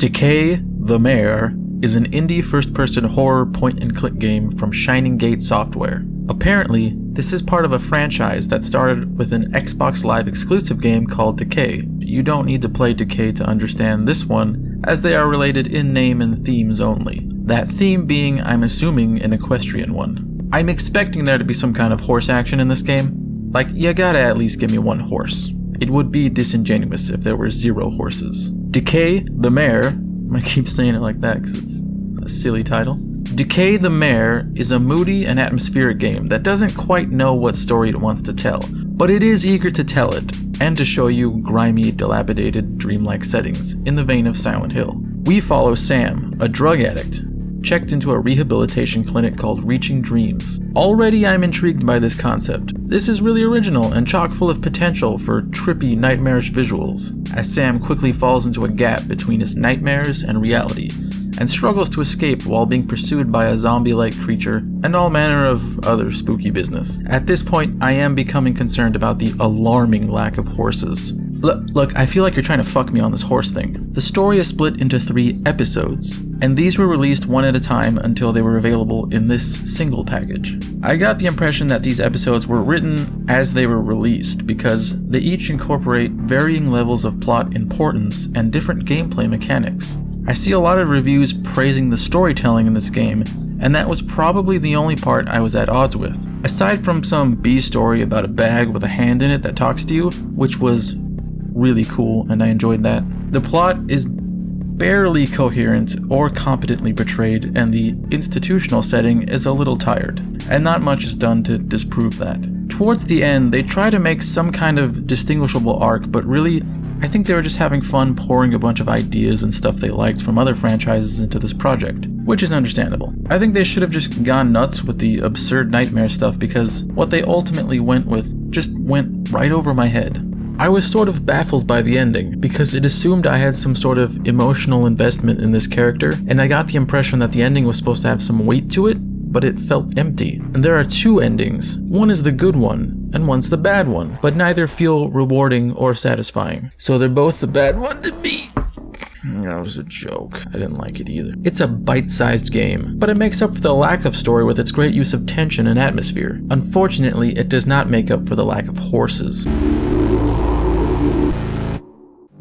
Decay, the Mare is an indie first-person horror point-and-click game from Shining Gate Software. Apparently, this is part of a franchise that started with an Xbox Live exclusive game called Decay. You don't need to play Decay to understand this one, as they are related in name and themes only. That theme being, I'm assuming, an equestrian one. I'm expecting there to be some kind of horse action in this game. Like, you gotta at least give me one horse. It would be disingenuous if there were 0 horses. Decay, the Mare, I keep saying it like that because it's a silly title. Decay the Mare is a moody and atmospheric game that doesn't quite know what story it wants to tell, but it is eager to tell it, and to show you grimy, dilapidated, dreamlike settings in the vein of Silent Hill. We follow Sam, a drug addict, checked into a rehabilitation clinic called Reaching Dreams. Already I'm intrigued by this concept. This is really original and chock full of potential for trippy, nightmarish visuals, as Sam quickly falls into a gap between his nightmares and reality, and struggles to escape while being pursued by a zombie-like creature and all manner of other spooky business. At this point, I am becoming concerned about the alarming lack of horses. Look, I feel like you're trying to fuck me on this horse thing. The story is split into 3 episodes, and these were released one at a time until they were available in this single package. I got the impression that these episodes were written as they were released because they each incorporate varying levels of plot importance and different gameplay mechanics. I see a lot of reviews praising the storytelling in this game, and that was probably the only part I was at odds with. Aside from some B story about a bag with a hand in it that talks to you, which was really cool and I enjoyed that, the plot is barely coherent or competently portrayed, and the institutional setting is a little tired, and not much is done to disprove that. Towards the end, they try to make some kind of distinguishable arc, but really, I think they were just having fun pouring a bunch of ideas and stuff they liked from other franchises into this project, which is understandable. I think they should have just gone nuts with the absurd nightmare stuff because what they ultimately went with just went right over my head. I was sort of baffled by the ending because it assumed I had some sort of emotional investment in this character, and I got the impression that the ending was supposed to have some weight to it, but it felt empty. And there are 2 endings. One is the good one, and one's the bad one, but neither feel rewarding or satisfying. So they're both the bad one to me. That was a joke. I didn't like it either. It's a bite-sized game, but it makes up for the lack of story with its great use of tension and atmosphere. Unfortunately, it does not make up for the lack of horses.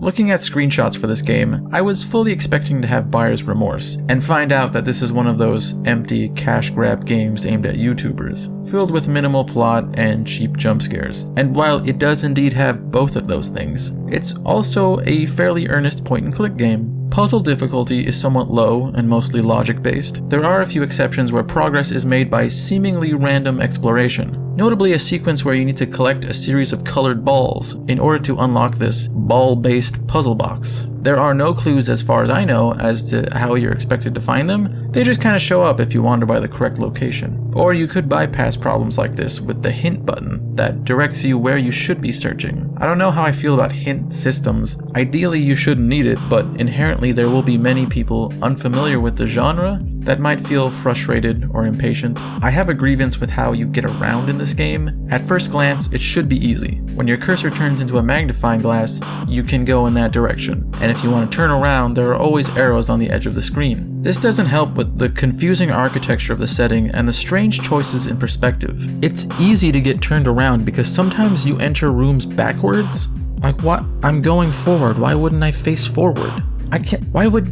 Looking at screenshots for this game, I was fully expecting to have buyer's remorse, and find out that this is one of those empty, cash grab games aimed at YouTubers, filled with minimal plot and cheap jump scares. And while it does indeed have both of those things, it's also a fairly earnest point-and-click game. Puzzle difficulty is somewhat low and mostly logic-based. There are a few exceptions where progress is made by seemingly random exploration, notably a sequence where you need to collect a series of colored balls in order to unlock this ball-based puzzle box. There are no clues as far as I know as to how you're expected to find them. They just kind of show up if you wander by the correct location. Or you could bypass problems like this with the hint button that directs you where you should be searching. I don't know how I feel about hint systems. Ideally you shouldn't need it, but inherently there will be many people unfamiliar with the genre that might feel frustrated or impatient. I have a grievance with how you get around in this game. At first glance, it should be easy. When your cursor turns into a magnifying glass, you can go in that direction. And if you want to turn around, there are always arrows on the edge of the screen. This doesn't help with the confusing architecture of the setting and the strange choices in perspective. It's easy to get turned around because sometimes you enter rooms backwards. Like, what? I'm going forward. Why wouldn't I face forward? I can't. Why would.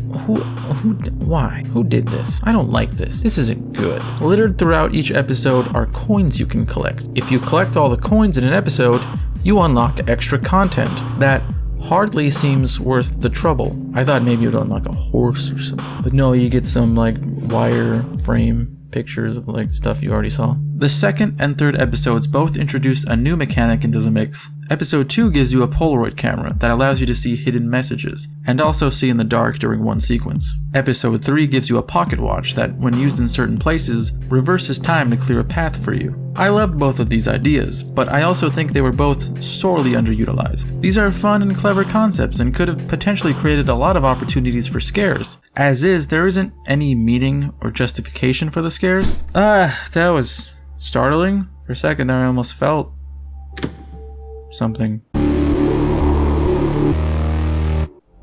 Why? Who did this? I don't like this. This isn't good. Littered throughout each episode are coins you can collect. If you collect all the coins in an episode, you unlock extra content that hardly seems worth the trouble. I thought maybe you'd unlock a horse or something. But no, you get some like wire frame pictures of like stuff you already saw. The second and third episodes both introduce a new mechanic into the mix. Episode 2 gives you a Polaroid camera that allows you to see hidden messages, and also see in the dark during one sequence. Episode 3 gives you a pocket watch that, when used in certain places, reverses time to clear a path for you. I loved both of these ideas, but I also think they were both sorely underutilized. These are fun and clever concepts and could have potentially created a lot of opportunities for scares. As is, there isn't any meaning or justification for the scares. That was startling. For a second there I almost felt something.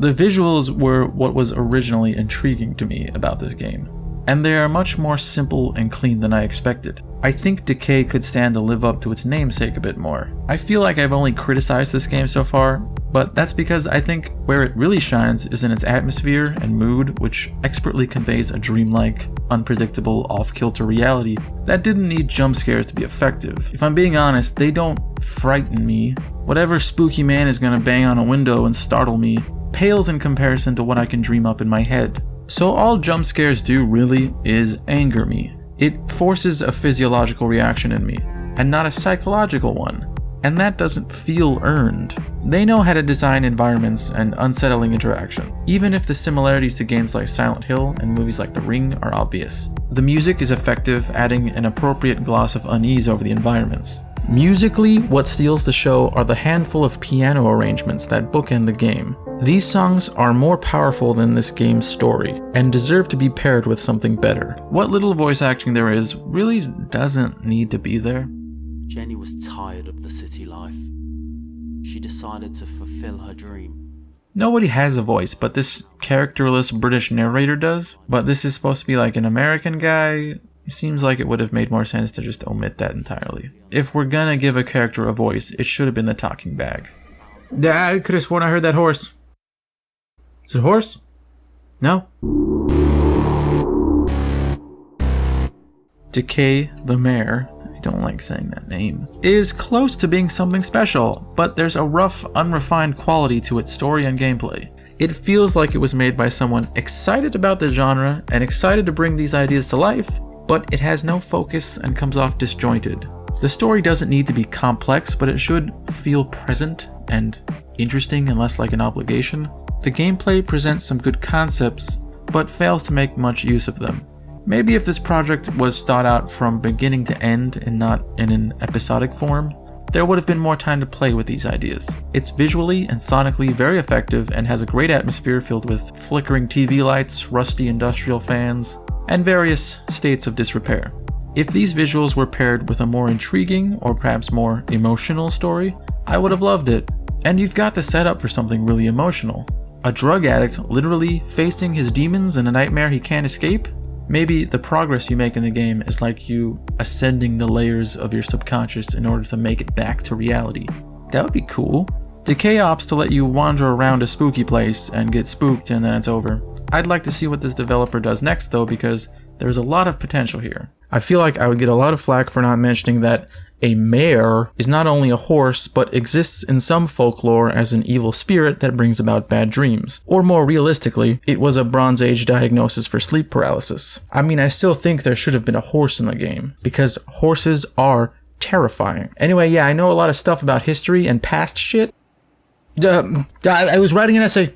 The visuals were what was originally intriguing to me about this game, and they are much more simple and clean than I expected. I think Decay could stand to live up to its namesake a bit more. I feel like I've only criticized this game so far, but that's because I think where it really shines is in its atmosphere and mood, which expertly conveys a dreamlike, unpredictable, off-kilter reality that didn't need jump scares to be effective. If I'm being honest, they don't frighten me. Whatever spooky man is gonna bang on a window and startle me pales in comparison to what I can dream up in my head. So all jump scares do really is anger me. It forces a physiological reaction in me, and not a psychological one, and that doesn't feel earned. They know how to design environments and unsettling interaction, even if the similarities to games like Silent Hill and movies like The Ring are obvious. The music is effective, adding an appropriate gloss of unease over the environments. Musically, what steals the show are the handful of piano arrangements that bookend the game. These songs are more powerful than this game's story, and deserve to be paired with something better. What little voice acting there is really doesn't need to be there. Jenny was tired of the city life. She decided to fulfill her dream. Nobody has a voice, but this characterless British narrator does. But this is supposed to be like an American guy. Seems like it would have made more sense to just omit that entirely. If we're gonna give a character a voice, it should have been the talking bag. I could have sworn I heard that horse. Is it a horse? No? Decay the Mare, I don't like saying that name, is close to being something special, but there's a rough, unrefined quality to its story and gameplay. It feels like it was made by someone excited about the genre and excited to bring these ideas to life, but it has no focus and comes off disjointed. The story doesn't need to be complex, but it should feel present and interesting and less like an obligation. The gameplay presents some good concepts, but fails to make much use of them. Maybe if this project was thought out from beginning to end and not in an episodic form, there would have been more time to play with these ideas. It's visually and sonically very effective and has a great atmosphere filled with flickering TV lights, rusty industrial fans, and various states of disrepair. If these visuals were paired with a more intriguing or perhaps more emotional story, I would have loved it. And you've got the setup for something really emotional. A drug addict literally facing his demons in a nightmare he can't escape? Maybe the progress you make in the game is like you ascending the layers of your subconscious in order to make it back to reality. That would be cool. Decay opts to let you wander around a spooky place and get spooked and then it's over. I'd like to see what this developer does next though, because there's a lot of potential here. I feel like I would get a lot of flack for not mentioning that a mare is not only a horse, but exists in some folklore as an evil spirit that brings about bad dreams. Or more realistically, it was a Bronze Age diagnosis for sleep paralysis. I mean, I still think there should have been a horse in the game, because horses are terrifying. Anyway, yeah, I know a lot of stuff about history and past shit. I was writing an essay.